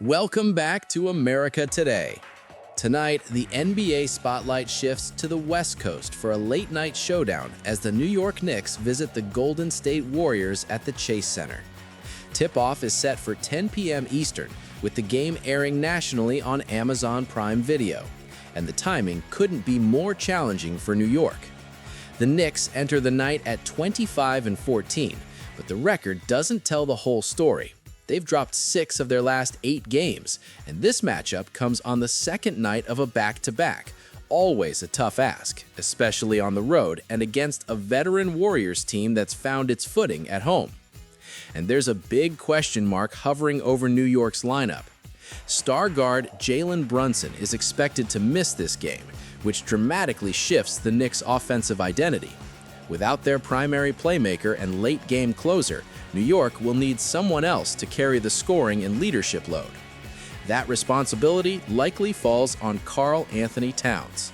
Welcome back to America Today. Tonight, the NBA spotlight shifts to the West Coast for a late-night showdown as the New York Knicks visit the Golden State Warriors at the Chase Center. Tip-off is set for 10 p.m. Eastern, with the game airing nationally on Amazon Prime Video, and the timing couldn't be more challenging for New York. The Knicks enter the night at 25-14, but the record doesn't tell the whole story. They've dropped 6 of their last 8 games, and this matchup comes on the second night of a back-to-back. Always a tough ask, especially on the road and against a veteran Warriors team that's found its footing at home. And there's a big question mark hovering over New York's lineup. Star guard Jalen Brunson is expected to miss this game, which dramatically shifts the Knicks' offensive identity. Without their primary playmaker and late-game closer, New York will need someone else to carry the scoring and leadership load. That responsibility likely falls on Karl-Anthony Towns.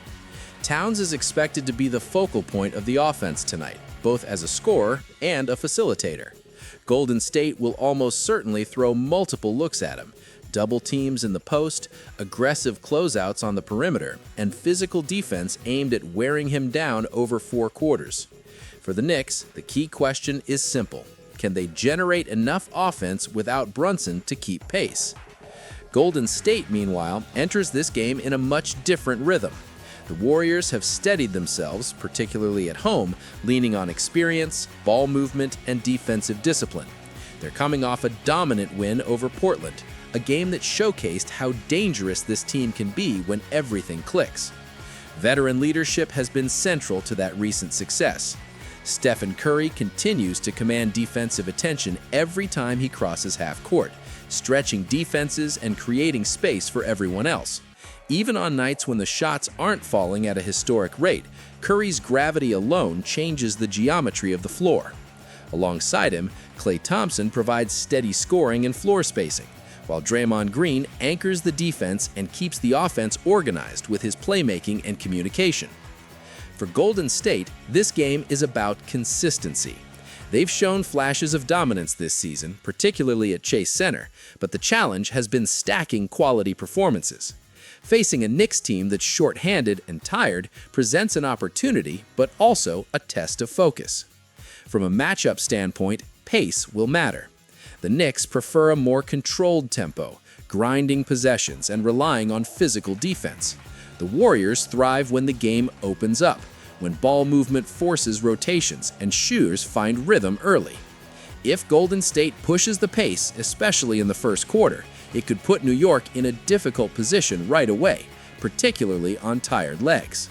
Towns is expected to be the focal point of the offense tonight, both as a scorer and a facilitator. Golden State will almost certainly throw multiple looks at him: double teams in the post, aggressive closeouts on the perimeter, and physical defense aimed at wearing him down over 4 quarters. For the Knicks, the key question is simple: can they generate enough offense without Brunson to keep pace? Golden State, meanwhile, enters this game in a much different rhythm. The Warriors have steadied themselves, particularly at home, leaning on experience, ball movement, and defensive discipline. They're coming off a dominant win over Portland, a game that showcased how dangerous this team can be when everything clicks. Veteran leadership has been central to that recent success. Stephen Curry continues to command defensive attention every time he crosses half court, stretching defenses and creating space for everyone else. Even on nights when the shots aren't falling at a historic rate, Curry's gravity alone changes the geometry of the floor. Alongside him, Klay Thompson provides steady scoring and floor spacing, while Draymond Green anchors the defense and keeps the offense organized with his playmaking and communication. For Golden State, this game is about consistency. They've shown flashes of dominance this season, particularly at Chase Center, but the challenge has been stacking quality performances. Facing a Knicks team that's short-handed and tired presents an opportunity, but also a test of focus. From a matchup standpoint, pace will matter. The Knicks prefer a more controlled tempo, grinding possessions and relying on physical defense. The Warriors thrive when the game opens up, when ball movement forces rotations and shooters find rhythm early. If Golden State pushes the pace, especially in the first quarter, it could put New York in a difficult position right away, particularly on tired legs.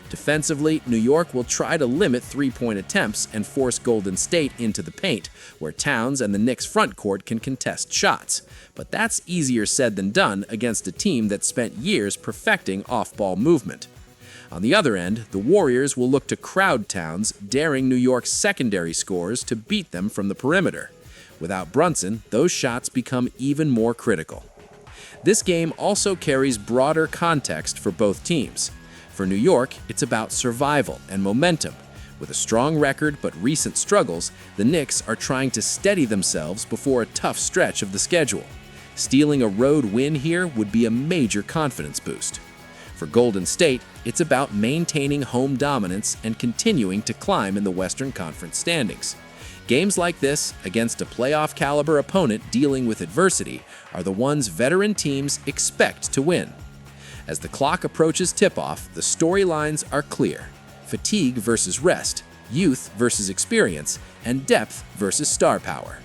Defensively, New York will try to limit three-point attempts and force Golden State into the paint, where Towns and the Knicks' front court can contest shots. But that's easier said than done against a team that spent years perfecting off-ball movement. On the other end, the Warriors will look to crowd Towns, daring New York's secondary scorers to beat them from the perimeter. Without Brunson, those shots become even more critical. This game also carries broader context for both teams. For New York, it's about survival and momentum. With a strong record but recent struggles, the Knicks are trying to steady themselves before a tough stretch of the schedule. Stealing a road win here would be a major confidence boost. For Golden State, it's about maintaining home dominance and continuing to climb in the Western Conference standings. Games like this, against a playoff-caliber opponent dealing with adversity, are the ones veteran teams expect to win. As the clock approaches tip-off, the storylines are clear: fatigue versus rest, youth versus experience, and depth versus star power.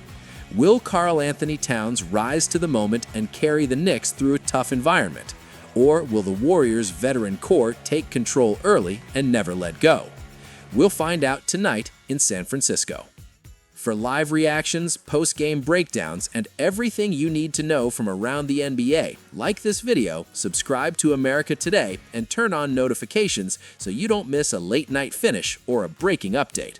Will Karl-Anthony Towns rise to the moment and carry the Knicks through a tough environment? Or will the Warriors' veteran core take control early and never let go? We'll find out tonight in San Francisco. For live reactions, post-game breakdowns, and everything you need to know from around the NBA, like this video, subscribe to America Today, and turn on notifications so you don't miss a late-night finish or a breaking update.